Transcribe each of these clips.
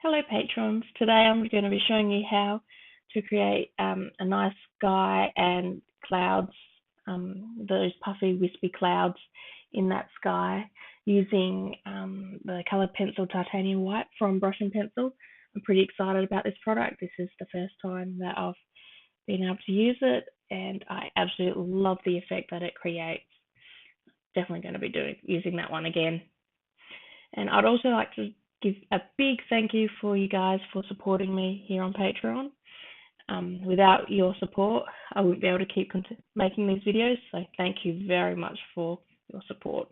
Hello patrons, today I'm going to be showing you how to create a nice sky and clouds, those puffy wispy clouds in that sky using the coloured pencil titanium white from Brush and Pencil. I'm pretty excited about this product. This is the first time that I've been able to use it and I absolutely love the effect that it creates. Definitely going to be using that one again. And I'd also like to give a big thank you for you guys for supporting me here on Patreon. Without your support, I wouldn't be able to keep making these videos, so thank you very much for your support.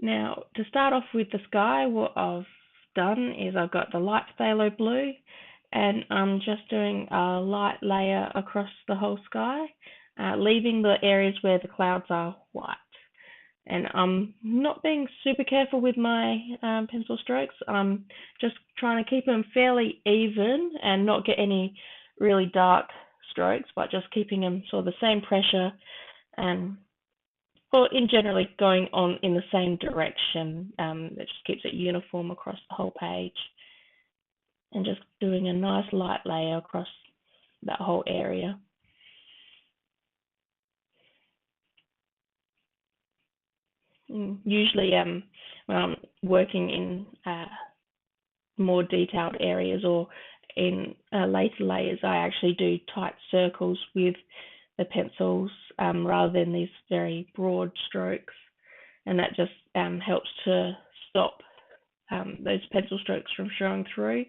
Now, to start off with the sky, what I've done is I've got the light phthalo blue, and I'm just doing a light layer across the whole sky, leaving the areas where the clouds are white. And I'm not being super careful with my pencil strokes. I'm just trying to keep them fairly even and not get any really dark strokes, but just keeping them sort of the same pressure and in generally going on in the same direction. It just keeps it uniform across the whole page. And just doing a nice light layer across that whole area. Usually when I'm working in more detailed areas or in later layers, I actually do tight circles with the pencils rather than these very broad strokes, and that just helps to stop those pencil strokes from showing through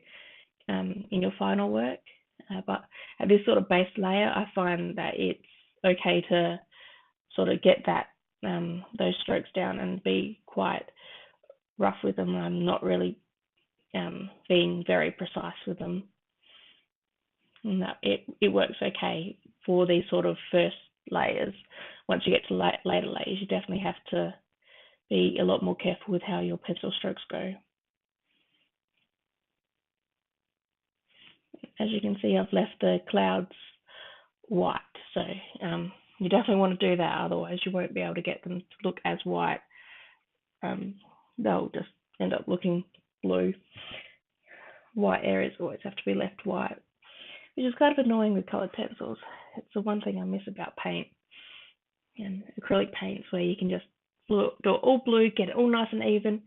in your final work. But at this sort of base layer, I find that it's okay to sort of get that those strokes down and be quite rough with them. I'm not really being very precise with them. And that it works okay for these sort of first layers. Once you get to later layers, you definitely have to be a lot more careful with how your pencil strokes go. As you can see, I've left the clouds white, so you definitely want to do that, otherwise you won't be able to get them to look as white. They'll just end up looking blue. White areas always have to be left white, which is kind of annoying with coloured pencils. It's the one thing I miss about paint and acrylic paints, where you can just do it all blue, get it all nice and even,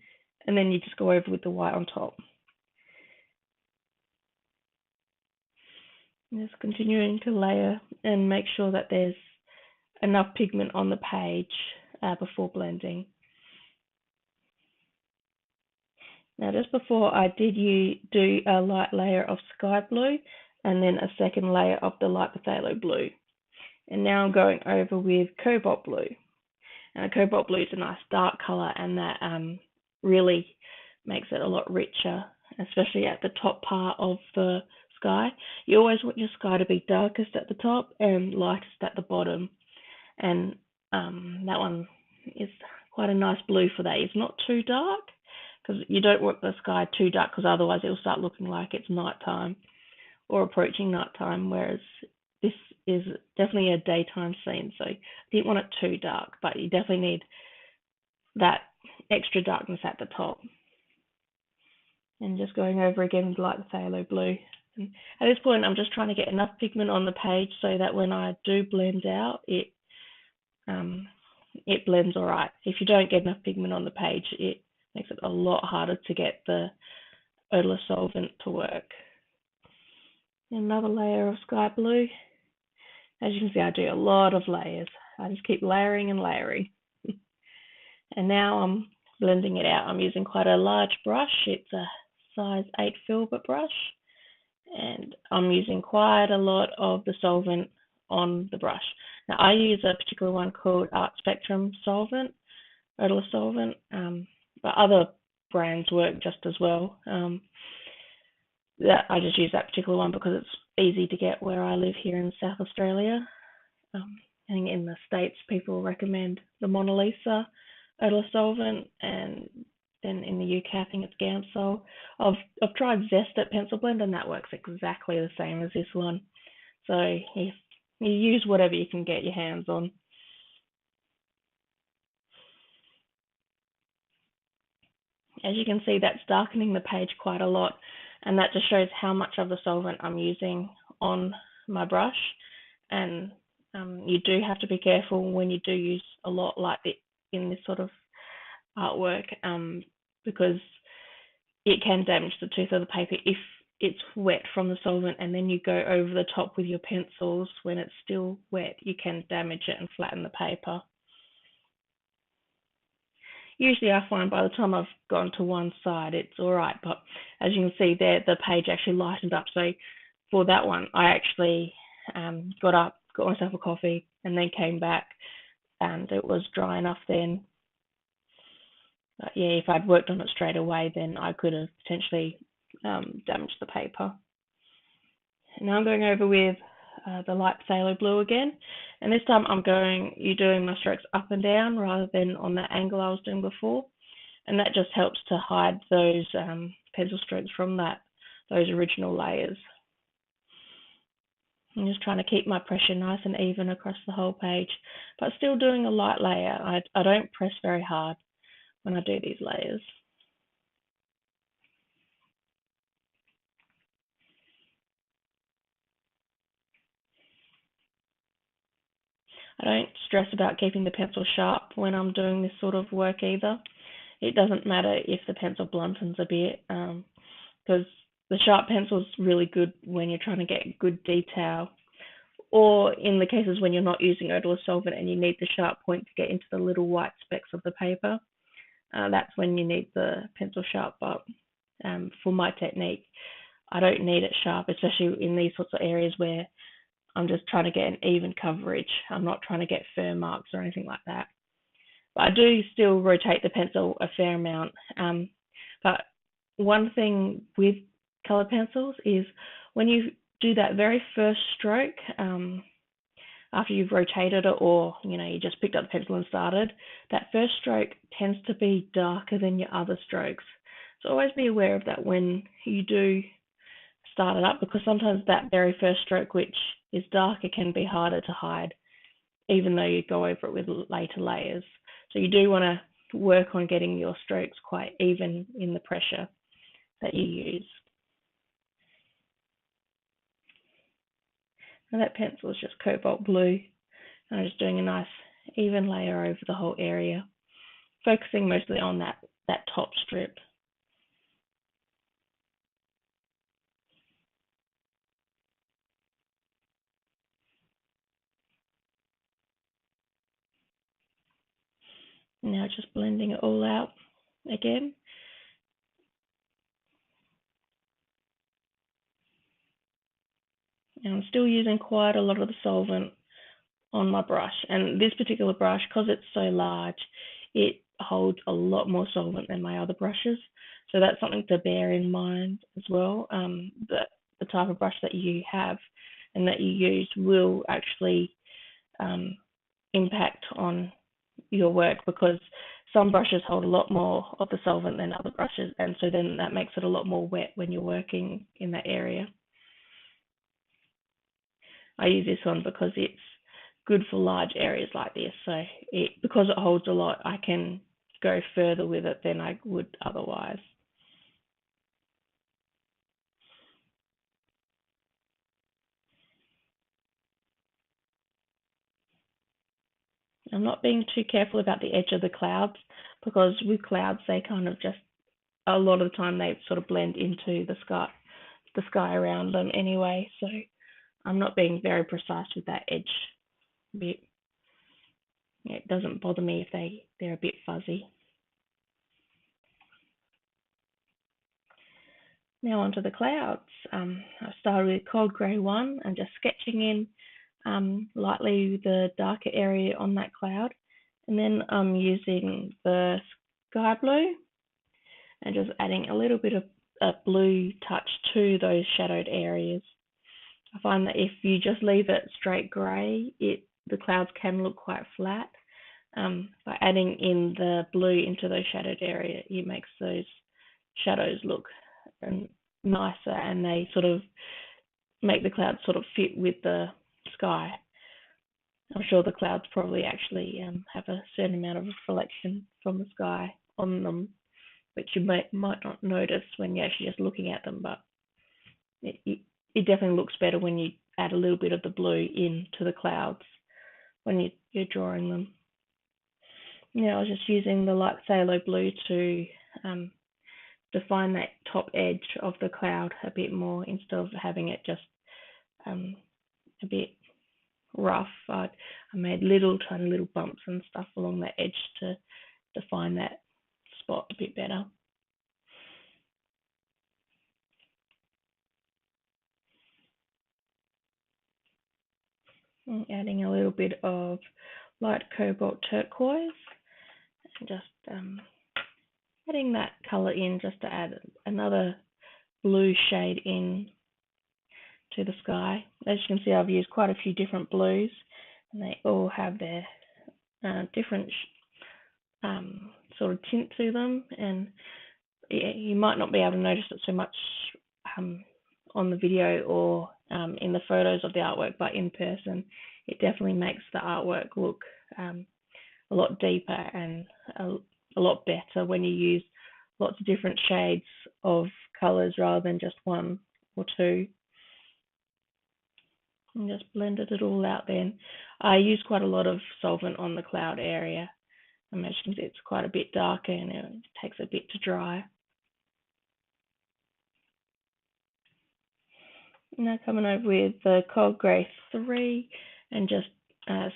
and then you just go over with the white on top. Just continuing to layer and make sure that there's enough pigment on the page before blending. Now, just before I did do a light layer of sky blue and then a second layer of the light phthalo blue. And now I'm going over with cobalt blue. And cobalt blue is a nice dark colour, and that really makes it a lot richer, especially at the top part of the sky. You always want your sky to be darkest at the top and lightest at the bottom. And that one is quite a nice blue for that. It's not too dark, because you don't want the sky too dark, because otherwise it'll start looking like it's nighttime or approaching nighttime, whereas this is definitely a daytime scene, so you didn't want it too dark, but you definitely need that extra darkness at the top. And just going over again with light phthalo blue. And at this point, I'm just trying to get enough pigment on the page so that when I do blend out, it blends all right. If you don't get enough pigment on the page, it makes it a lot harder to get the odorless solvent to work. Another layer of sky blue. As you can see, I do a lot of layers. I just keep layering and layering. And now I'm blending it out. I'm using quite a large brush. It's a size 8 filbert brush. And I'm using quite a lot of the solvent on the brush. Now, I use a particular one called Spectrum Solvent, Odourless Solvent, but other brands work just as well. I just use that particular one because it's easy to get where I live here in South Australia. I think in the States people recommend the Mona Lisa Odourless Solvent, and then in the UK I think it's Gamsol. I've tried Zest at Pencil Blend, and that works exactly the same as this one. So you use whatever you can get your hands on. As you can see, that's darkening the page quite a lot, and that just shows how much of the solvent I'm using on my brush. And you do have to be careful when you do use a lot like it in this sort of artwork, because it can damage the tooth of the paper if it's wet from the solvent and then you go over the top with your pencils when it's still wet. You can damage it and flatten the paper. Usually I find by the time I've gone to one side it's alright, but as you can see there, the page actually lightened up. So for that one, I actually got up, got myself a coffee, and then came back, and it was dry enough then. But yeah, if I'd worked on it straight away, then I could have potentially damaged the paper. Now I'm going over with the light phthalo blue again, and this time you're doing my strokes up and down rather than on that angle I was doing before, and that just helps to hide those pencil strokes from those original layers. I'm just trying to keep my pressure nice and even across the whole page, but still doing a light layer. I don't press very hard when I do these layers. I don't stress about keeping the pencil sharp when I'm doing this sort of work either. It doesn't matter if the pencil bluntens a bit, because the sharp pencil is really good when you're trying to get good detail, or in the cases when you're not using odorless solvent and you need the sharp point to get into the little white specks of the paper. That's when you need the pencil sharp, but for my technique, I don't need it sharp, especially in these sorts of areas where I'm just trying to get an even coverage. I'm not trying to get firm marks or anything like that. But I do still rotate the pencil a fair amount. But one thing with colored pencils is when you do that very first stroke, after you've rotated it, or you just picked up the pencil and started, that first stroke tends to be darker than your other strokes. So always be aware of that when you do start it up, because sometimes that very first stroke, which is darker, can be harder to hide, even though you go over it with later layers. So you do want to work on getting your strokes quite even in the pressure that you use. Now that pencil is just cobalt blue. I'm just doing a nice even layer over the whole area, focusing mostly on that top strip. Now just blending it all out again. Now I'm still using quite a lot of the solvent on my brush, and this particular brush, because it's so large, it holds a lot more solvent than my other brushes, so that's something to bear in mind as well. That the type of brush that you have and that you use will actually impact on your work, because some brushes hold a lot more of the solvent than other brushes, and so then that makes it a lot more wet when you're working in that area. I use this one because it's good for large areas like this, so because it holds a lot, I can go further with it than I would otherwise. I'm not being too careful about the edge of the clouds, because with clouds they kind of just, a lot of the time they sort of blend into the sky around them anyway, so I'm not being very precise with that edge bit. It doesn't bother me if they're a bit fuzzy. Now onto the clouds. I started with cold grey 1 and just sketching in lightly the darker area on that cloud, and then I'm using the sky blue and just adding a little bit of a blue touch to those shadowed areas. I find that if you just leave it straight grey, the clouds can look quite flat. By adding in the blue into those shadowed areas, it makes those shadows look nicer, and they sort of make the clouds sort of fit with the sky. I'm sure the clouds probably actually have a certain amount of reflection from the sky on them, which you might not notice when you're actually just looking at them, but it definitely looks better when you add a little bit of the blue into the clouds when you're drawing them. Now I was just using the light phthalo blue to define that top edge of the cloud a bit more instead of having it just a bit rough. I made tiny little bumps and stuff along the edge to define that spot a bit better. And adding a little bit of light cobalt turquoise, and just adding that colour in just to add another blue shade in to the sky. As you can see, I've used quite a few different blues, and they all have their different sort of tint to them, and you might not be able to notice it so much on the video or in the photos of the artwork, but in person it definitely makes the artwork look a lot deeper and a lot better when you use lots of different shades of colours rather than just one or two. And just blended it all out then. I use quite a lot of solvent on the cloud area. I imagine it's quite a bit darker and it takes a bit to dry. Now coming over with the Cold Grey 3 and just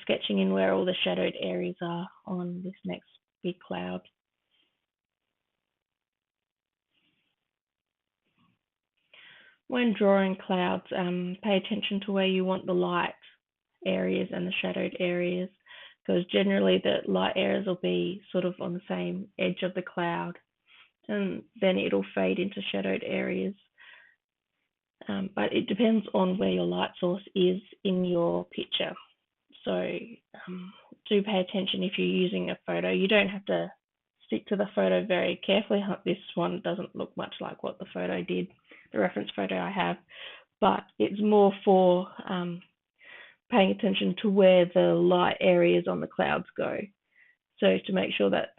sketching in where all the shadowed areas are on this next big cloud. When drawing clouds, pay attention to where you want the light areas and the shadowed areas, because generally the light areas will be sort of on the same edge of the cloud, and then it'll fade into shadowed areas. But it depends on where your light source is in your picture. So do pay attention if you're using a photo. You don't have to stick to the photo very carefully. This one doesn't look much like what the photo did, the reference photo I have, but it's more for paying attention to where the light areas on the clouds go. So to make sure that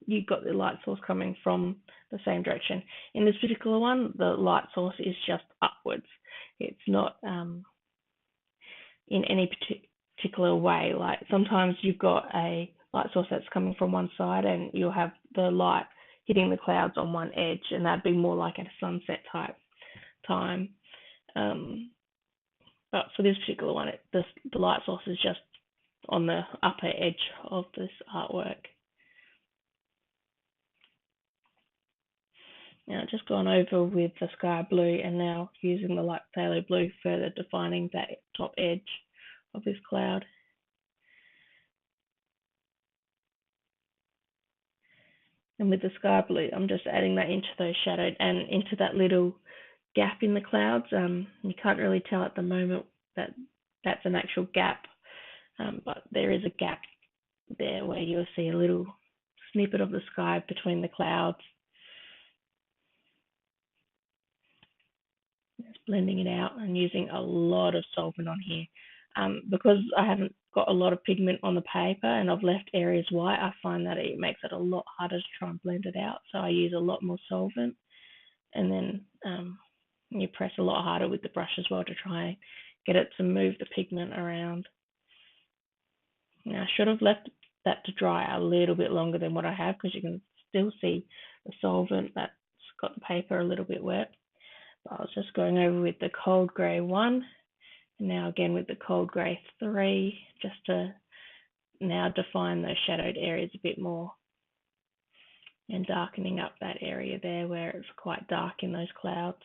you've got the light source coming from the same direction. In this particular one, the light source is just upwards. It's not in any particular way. Like sometimes you've got a light source that's coming from one side and you'll have the light hitting the clouds on one edge, and that'd be more like at a sunset type time. But for this particular one, the light source is just on the upper edge of this artwork. Now just gone over with the sky blue and now using the light phthalo blue, further defining that top edge of this cloud. And with the sky blue, I'm just adding that into those shadowed and into that little gap in the clouds. You can't really tell at the moment that that's an actual gap, but there is a gap there where you'll see a little snippet of the sky between the clouds. Just blending it out and using a lot of solvent on here. Because I haven't got a lot of pigment on the paper and I've left areas white, I find that it makes it a lot harder to try and blend it out. So I use a lot more solvent, and then you press a lot harder with the brush as well to try and get it to move the pigment around. Now I should have left that to dry a little bit longer than what I have, because you can still see the solvent that's got the paper a little bit wet. But I was just going over with the Cold Grey 1, and now again with the Cold Grey 3, just to now define those shadowed areas a bit more and darkening up that area there where it's quite dark in those clouds.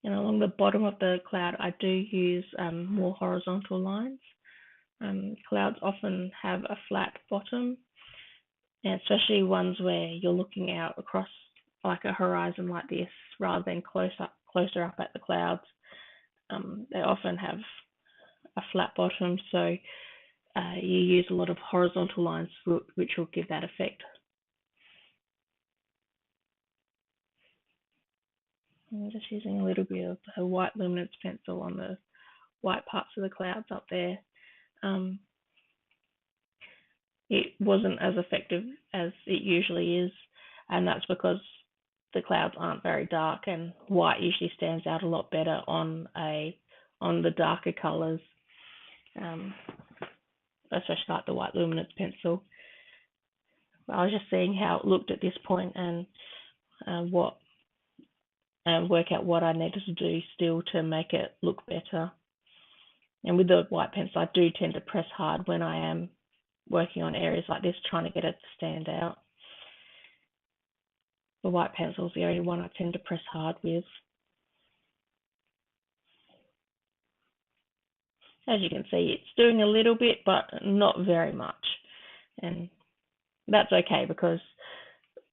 And along the bottom of the cloud, I do use more horizontal lines. Clouds often have a flat bottom, and especially ones where you're looking out across like a horizon like this rather than closer up at the clouds. They often have a flat bottom, so you use a lot of horizontal lines which will give that effect. I'm just using a little bit of a white luminance pencil on the white parts of the clouds up there, it wasn't as effective as it usually is, and that's because the clouds aren't very dark, and white usually stands out a lot better on the darker colours, especially like the white luminance pencil. I was just seeing how it looked at this point and work out what I needed to do still to make it look better. And with the white pencil, I do tend to press hard when I am working on areas like this, trying to get it to stand out. The white pencil is the only one I tend to press hard with. As you can see, it's doing a little bit, but not very much. And that's okay, because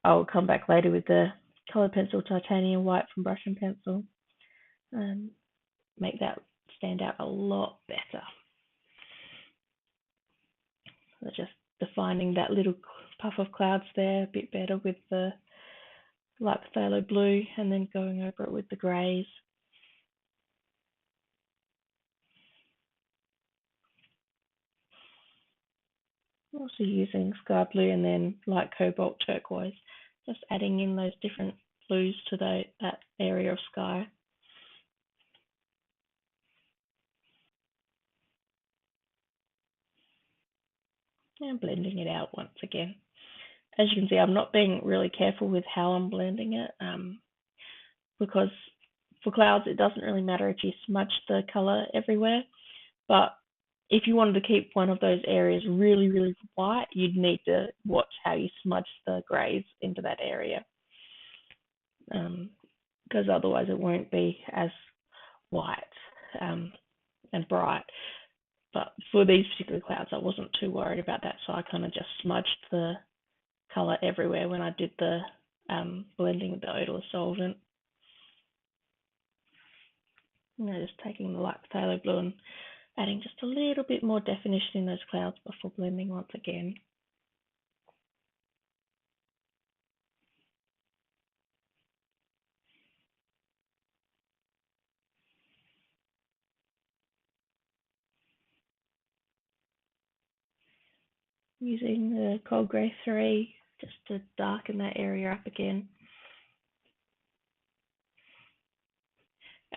I'll come back later with the coloured pencil titanium white from Brush and Pencil and make that stand out a lot better. So just defining that little puff of clouds there a bit better with the light phthalo blue, and then going over it with the greys. Also using sky blue and then light cobalt turquoise, just adding in those different blues to that area of sky. And blending it out once again. As you can see, I'm not being really careful with how I'm blending it, because for clouds it doesn't really matter if you smudge the colour everywhere, but if you wanted to keep one of those areas really, really white, you'd need to watch how you smudge the greys into that area, because otherwise it won't be as white and bright. But for these particular clouds, I wasn't too worried about that, so I kind of just smudged the colour everywhere when I did the blending with the odourless solvent. Just taking the light phthalo blue and adding just a little bit more definition in those clouds before blending once again. Using the cold grey 3 just to darken that area up again.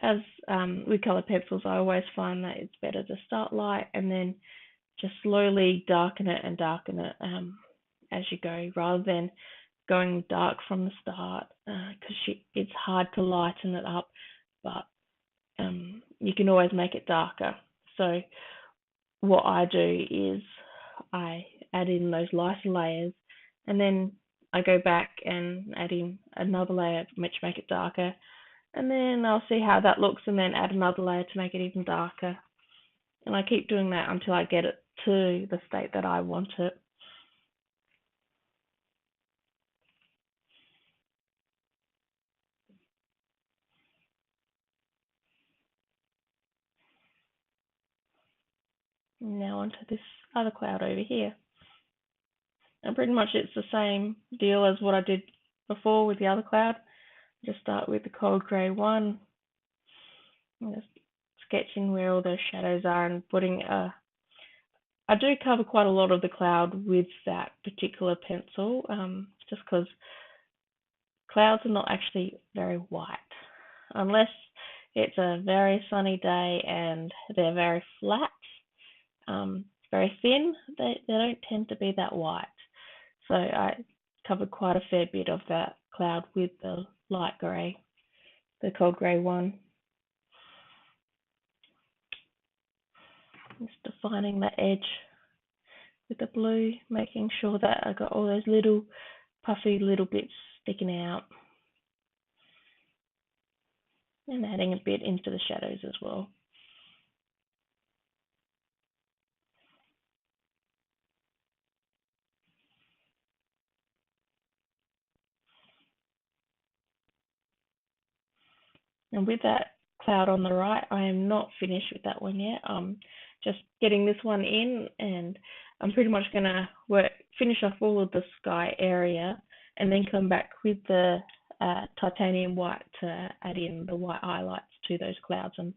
As with coloured pencils, I always find that it's better to start light and then just slowly darken it as you go, rather than going dark from the start, because it's hard to lighten it up, but you can always make it darker. So what I do is I add in those lighter layers, and then I go back and add in another layer to make it darker, and then I'll see how that looks and then add another layer to make it even darker. And I keep doing that until I get it to the state that I want it. Now onto this other cloud over here. And pretty much it's the same deal as what I did before with the other cloud. Just start with the cold grey 1. I'm just sketching where all those shadows are and putting I do cover quite a lot of the cloud with that particular pencil, just because clouds are not actually very white. Unless it's a very sunny day and they're very flat, very thin, they don't tend to be that white. So I covered quite a fair bit of that cloud with the light grey, the cold grey 1. Just defining the edge with the blue, making sure that I got all those little puffy little bits sticking out. And adding a bit into the shadows as well. And with that cloud on the right, I am not finished with that one yet. I'm just getting this one in, and I'm pretty much going to finish off all of the sky area and then come back with the titanium white to add in the white highlights to those clouds and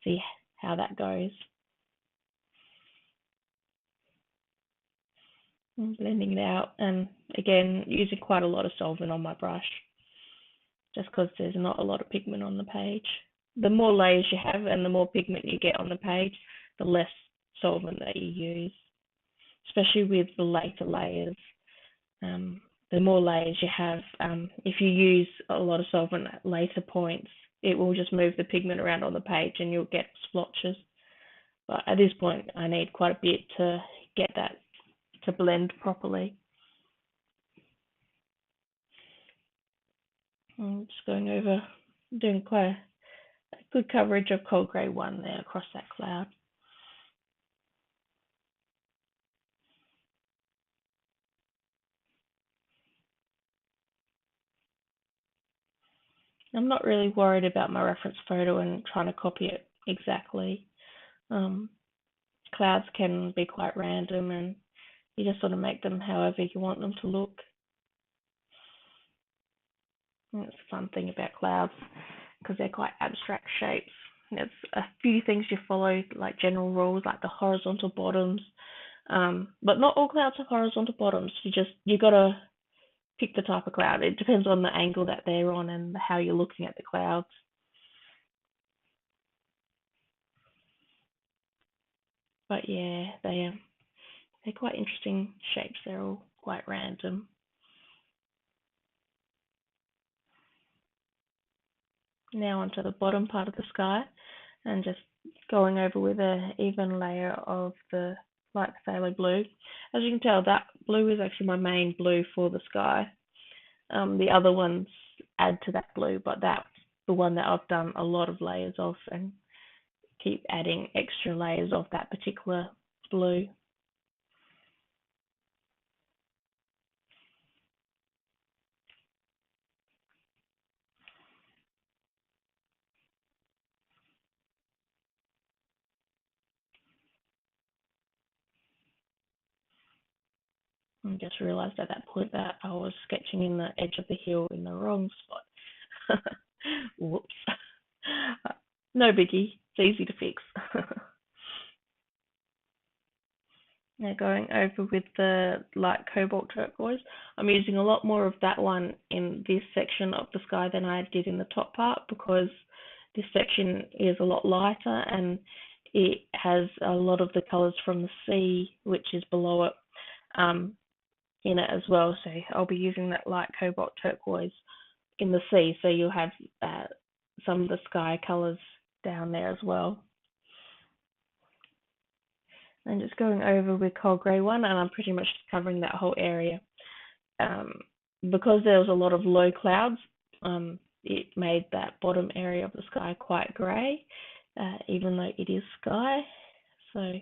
see how that goes. I'm blending it out, and again, using quite a lot of solvent on my brush, just because there's not a lot of pigment on the page. The more layers you have and the more pigment you get on the page, the less solvent that you use, especially with the later layers. Um, the more layers you have, if you use a lot of solvent at later points, it will just move the pigment around on the page and you'll get splotches. But at this point, I need quite a bit to get that to blend properly. I'm just going over, doing quite a good coverage of cold grey 1 there across that cloud. I'm not really worried about my reference photo and trying to copy it exactly. Clouds can be quite random, and you just sort of make them however you want them to look. And it's a fun thing about clouds because they're quite abstract shapes. There's a few things you follow, like general rules, like the horizontal bottoms. But not all clouds have horizontal bottoms. You gotta pick the type of cloud. It depends on the angle that they're on and how you're looking at the clouds. But yeah, they're quite interesting shapes. They're all quite random. Now onto the bottom part of the sky, and just going over with an even layer of the light phthalo blue. As you can tell, that blue is actually my main blue for the sky. The other ones add to that blue, but that's the one that I've done a lot of layers of, and keep adding extra layers of that particular blue. I just realised at that point that I was sketching in the edge of the hill in the wrong spot. Whoops. No biggie. It's easy to fix. Now going over with the light cobalt turquoise, I'm using a lot more of that one in this section of the sky than I did in the top part, because this section is a lot lighter and it has a lot of the colours from the sea, which is below it, in it as well. So I'll be using that light cobalt turquoise in the sea, so you'll have some of the sky colours down there as well. And just going over with cold grey 1, and I'm pretty much covering that whole area. Because there was a lot of low clouds, it made that bottom area of the sky quite grey, even though it is sky. So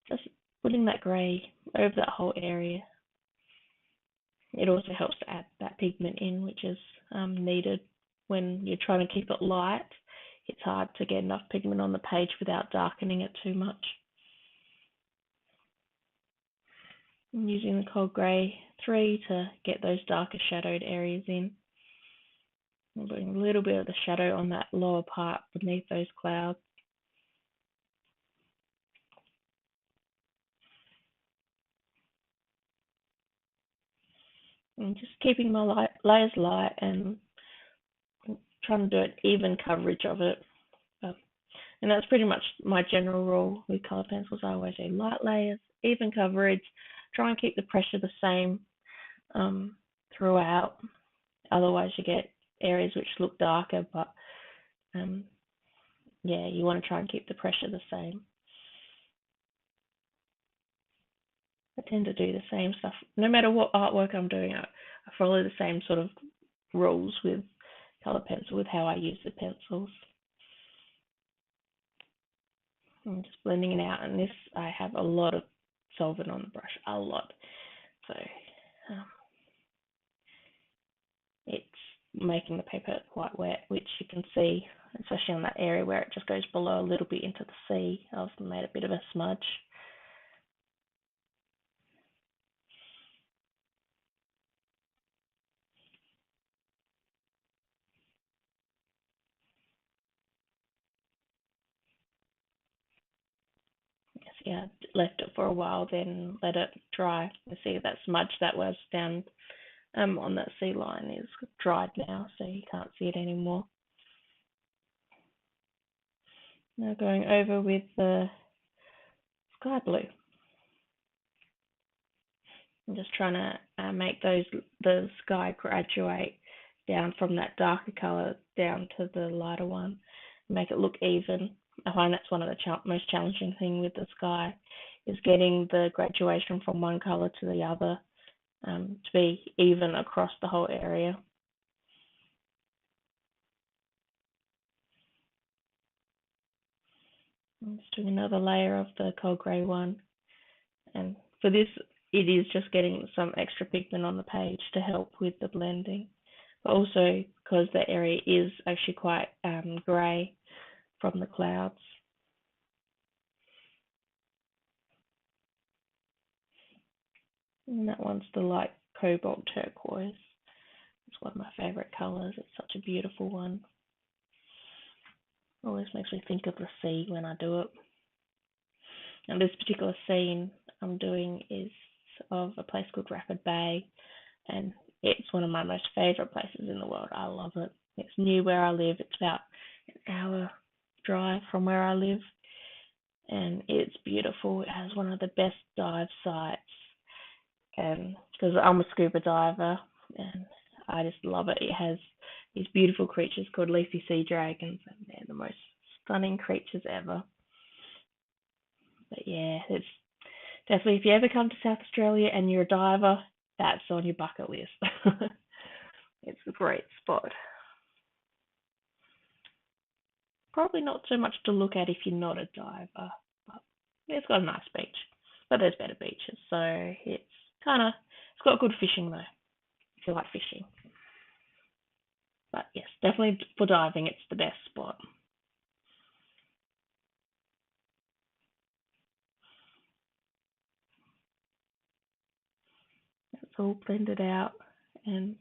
just putting that grey over that whole area. It also helps to add that pigment in, which is needed when you're trying to keep it light. It's hard to get enough pigment on the page without darkening it too much. I'm using the cold grey 3 to get those darker shadowed areas in. I'm putting a little bit of the shadow on that lower part beneath those clouds. I'm just keeping my layers light and trying to do an even coverage of it. And that's pretty much my general rule with colour pencils. I always say light layers, even coverage, try and keep the pressure the same throughout. Otherwise you get areas which look darker, but yeah, you want to try and keep the pressure the same. I tend to do the same stuff. No matter what artwork I'm doing, I follow the same sort of rules with colour pencil, with how I use the pencils. I'm just blending it out, and this, I have a lot of solvent on the brush, a lot. So it's making the paper quite wet, which you can see, especially on that area where it just goes below a little bit into the sea. I've made a bit of a smudge. yeah, left it for a while, then let it dry. You see that smudge that was down on that sea line is dried now, so you can't see it anymore. Now going over with the sky blue. I'm just trying to make the sky graduate down from that darker colour down to the lighter one, make it look even. I find that's one of the most challenging thing with the sky, is getting the graduation from one colour to the other to be even across the whole area. I'm just doing another layer of the cold grey one, and for this it is just getting some extra pigment on the page to help with the blending, but also because the area is actually quite grey from the clouds. And that one's the light cobalt turquoise. It's one of my favourite colours. It's such a beautiful one. Always makes me think of the sea when I do it. And this particular scene I'm doing is of a place called Rapid Bay, and it's one of my most favourite places in the world. I love it. It's near where I live. It's about an hour drive from where I live, and it's beautiful. It has one of the best dive sites, and because I'm a scuba diver, and I just love it. It has these beautiful creatures called leafy sea dragons, and they're the most stunning creatures ever. But yeah, it's definitely, if you ever come to South Australia and you're a diver, that's on your bucket list. It's a great spot. Probably not so much to look at if you're not a diver, but it's got a nice beach. But there's better beaches, so it's got good fishing though, if you like fishing. But yes, definitely for diving, it's the best spot. It's all blended out and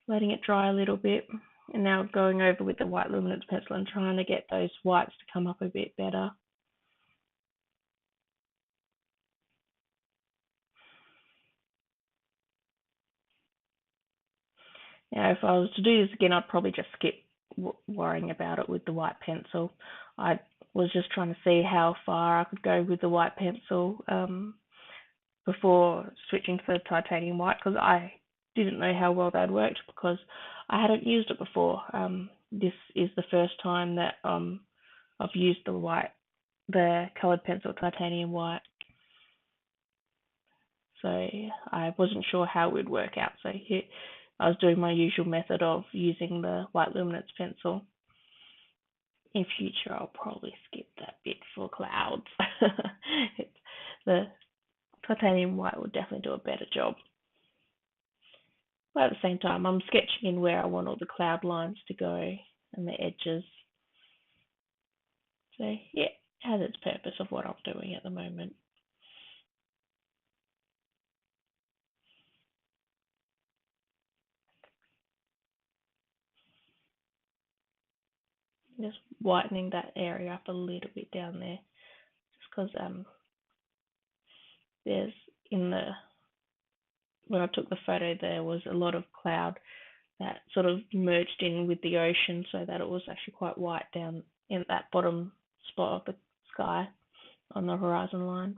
letting it dry a little bit. And now going over with the white luminance pencil and trying to get those whites to come up a bit better. Now, if I was to do this again, I'd probably just skip worrying about it with the white pencil. I was just trying to see how far I could go with the white pencil before switching to the titanium white, because I didn't know how well that worked because I hadn't used it before. This is the first time that I've used the coloured pencil titanium white. So I wasn't sure how it would work out. So here I was doing my usual method of using the white luminance pencil. In future, I'll probably skip that bit for clouds. The titanium white will definitely do a better job. But at the same time, I'm sketching in where I want all the cloud lines to go and the edges. So yeah, it has its purpose of what I'm doing at the moment. Just whitening that area up a little bit down there, just because there's when I took the photo, there was a lot of cloud that sort of merged in with the ocean, so that it was actually quite white down in that bottom spot of the sky on the horizon line.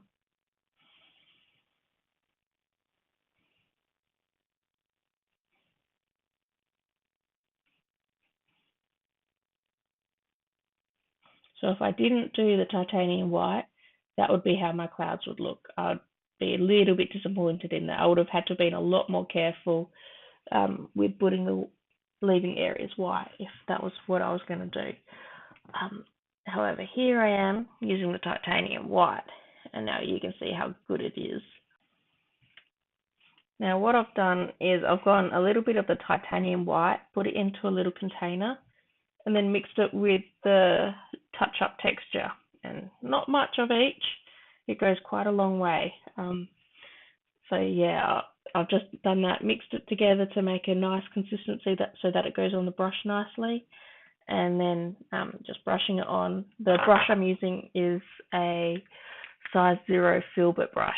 So if I didn't do the titanium white, that would be how my clouds would look. I'd be a little bit disappointed in that. I would have had to have been a lot more careful with leaving areas white if that was what I was going to do. However, here I am using the titanium white, and now you can see how good it is. Now what I've done is I've gone a little bit of the titanium white, put it into a little container, and then mixed it with the touch-up texture, and not much of each. It goes quite a long way. So yeah, I've just done that, mixed it together to make a nice consistency so that it goes on the brush nicely, and then just brushing it on. The brush I'm using is a size 0 filbert brush.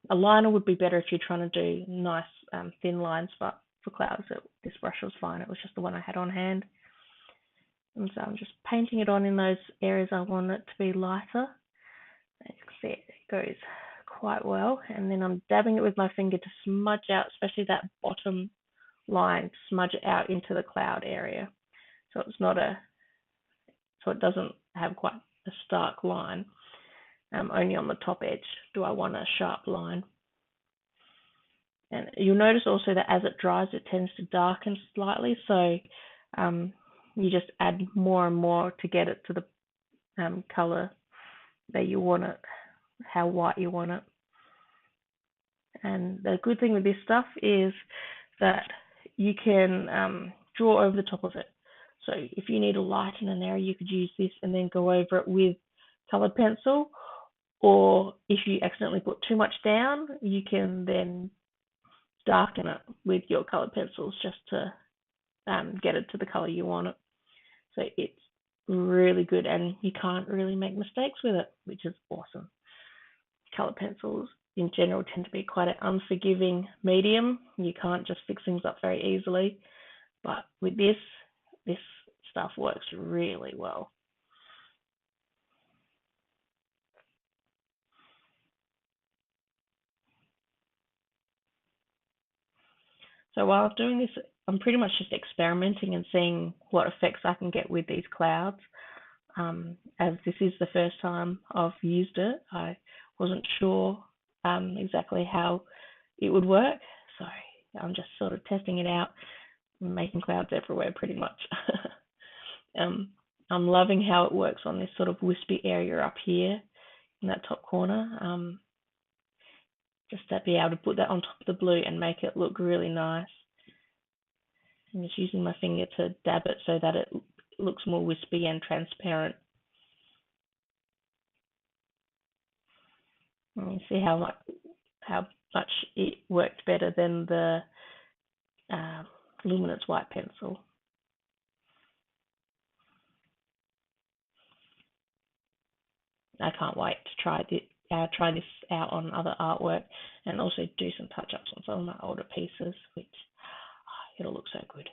A liner would be better if you're trying to do nice thin lines, but for clouds this brush was fine. It was just the one I had on hand. And so I'm just painting it on in those areas I want it to be lighter. As you can see, it goes quite well. And then I'm dabbing it with my finger to smudge out, especially that bottom line, smudge it out into the cloud area. So it's not so it doesn't have quite a stark line. Only on the top edge do I want a sharp line. And you'll notice also that as it dries, it tends to darken slightly. So you just add more and more to get it to the color that you want it, how white you want it. And the good thing with this stuff is that you can draw over the top of it. So if you need a light in an area, you could use this and then go over it with colored pencil. Or if you accidentally put too much down, you can then darken it with your colored pencils just to get it to the color you want it. So it's really good, and you can't really make mistakes with it, which is awesome. Colored pencils in general tend to be quite an unforgiving medium. You can't just fix things up very easily, but with this stuff works really well. So while I'm doing this, I'm pretty much just experimenting and seeing what effects I can get with these clouds. As this is the first time I've used it, I wasn't sure exactly how it would work. So I'm just sort of testing it out, making clouds everywhere pretty much. I'm loving how it works on this sort of wispy area up here in that top corner. Just to be able to put that on top of the blue and make it look really nice. I'm just using my finger to dab it so that it looks more wispy and transparent. And you see how much it worked better than the Luminance white pencil. I can't wait to try this out on other artwork and also do some touch-ups on some of my older pieces, which it'll look so good.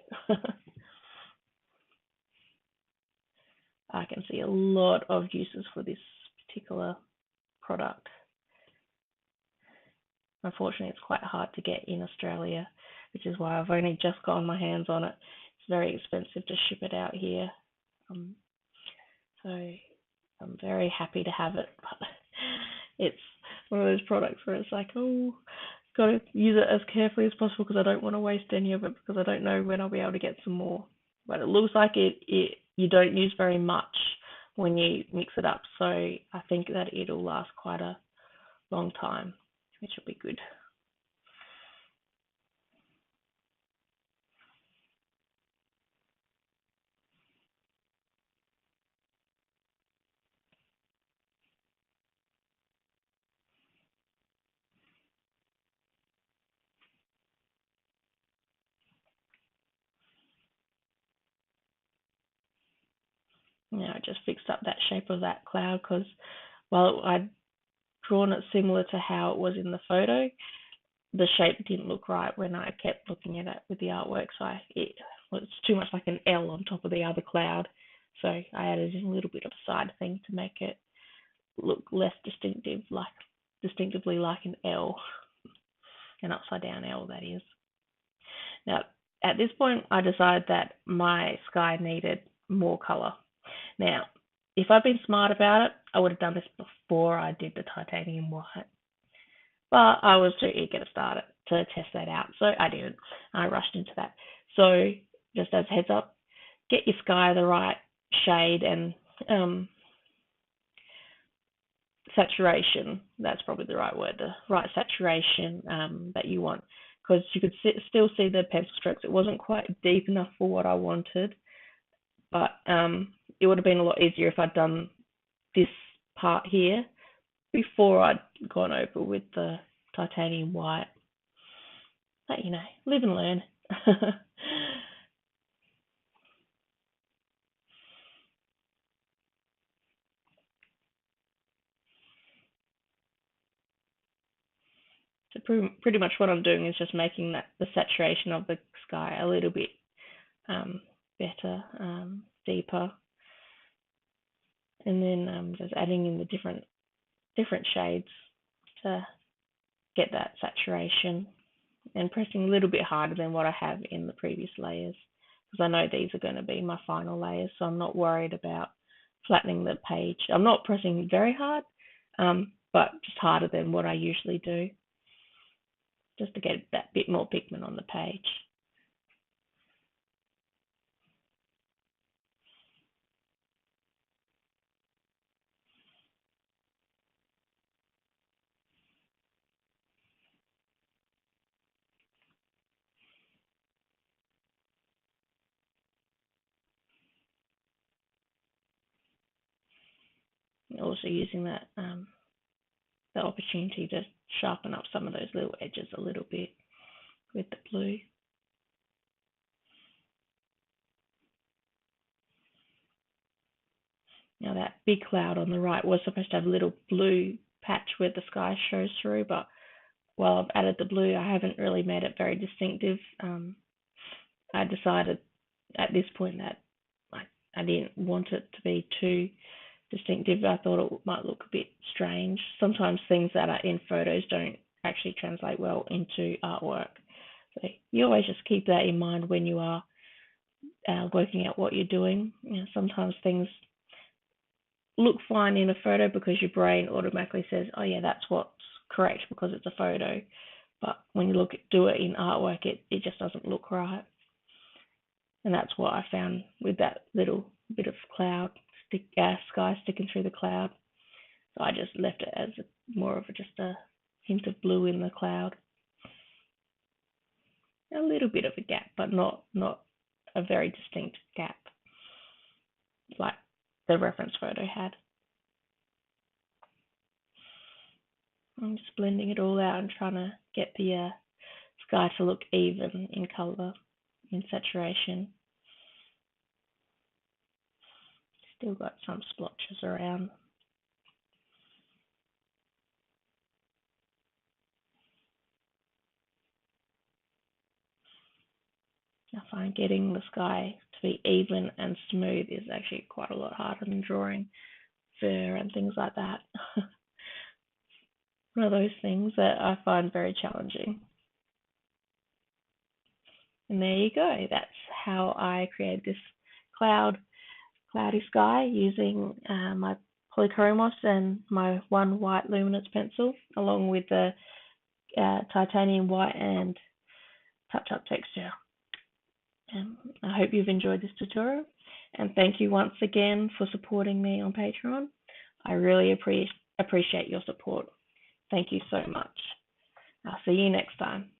I can see a lot of uses for this particular product. Unfortunately, it's quite hard to get in Australia, which is why I've only just gotten my hands on it. It's very expensive to ship it out here. So I'm very happy to have it, but it's one of those products where it's like, oh, got to use it as carefully as possible because I don't want to waste any of it, because I don't know when I'll be able to get some more. But it looks like you don't use very much when you mix it up, so I think that it'll last quite a long time, which will be good. Now I just fixed up that shape of that cloud because while I'd drawn it similar to how it was in the photo, the shape didn't look right when I kept looking at it with the artwork, so it was too much like an L on top of the other cloud. So I added in a little bit of a side thing to make it look less distinctively like an L, an upside down L, that is. Now, at this point, I decided that my sky needed more color. Now, if I'd been smart about it, I would have done this before I did the titanium white. But I was too eager to start it, to test that out, so I didn't. I rushed into that. So, just as a heads up, get your sky the right shade and saturation. That's probably the right word, the right saturation that you want. Because you could still see the pencil strokes. It wasn't quite deep enough for what I wanted, but it would have been a lot easier if I'd done this part here before I'd gone over with the titanium white. But, you know, live and learn. So pretty much what I'm doing is just making the saturation of the sky a little bit better, deeper, and then just adding in the different shades to get that saturation, and pressing a little bit harder than what I have in the previous layers, because I know these are going to be my final layers, so I'm not worried about flattening the page. I'm not pressing very hard, but just harder than what I usually do, just to get that bit more pigment on the page. And also using that the opportunity to sharpen up some of those little edges a little bit with the blue. Now that big cloud on the right was supposed to have a little blue patch where the sky shows through, but while I've added the blue, I haven't really made it very distinctive. I decided at this point that I didn't want it to be too distinctive. I thought it might look a bit strange. Sometimes things that are in photos don't actually translate well into artwork. So you always just keep that in mind when you are working out what you're doing. Sometimes things look fine in a photo because your brain automatically says, oh yeah, that's what's correct because it's a photo. But when you do it in artwork, it just doesn't look right. And that's what I found with that little bit of cloud, sky sticking through the cloud. So I just left it as more of just a hint of blue in the cloud. A little bit of a gap, but not a very distinct gap like the reference photo had. I'm just blending it all out and trying to get the sky to look even in colour, in saturation. Still got some splotches around. I find getting the sky to be even and smooth is actually quite a lot harder than drawing fur and things like that. One of those things that I find very challenging. And there you go. That's how I created this cloudy sky using my Polychromos and my one white luminance pencil, along with the titanium white and touch-up texture. I hope you've enjoyed this tutorial, and thank you once again for supporting me on Patreon. I really appreciate your support. Thank you so much. I'll see you next time.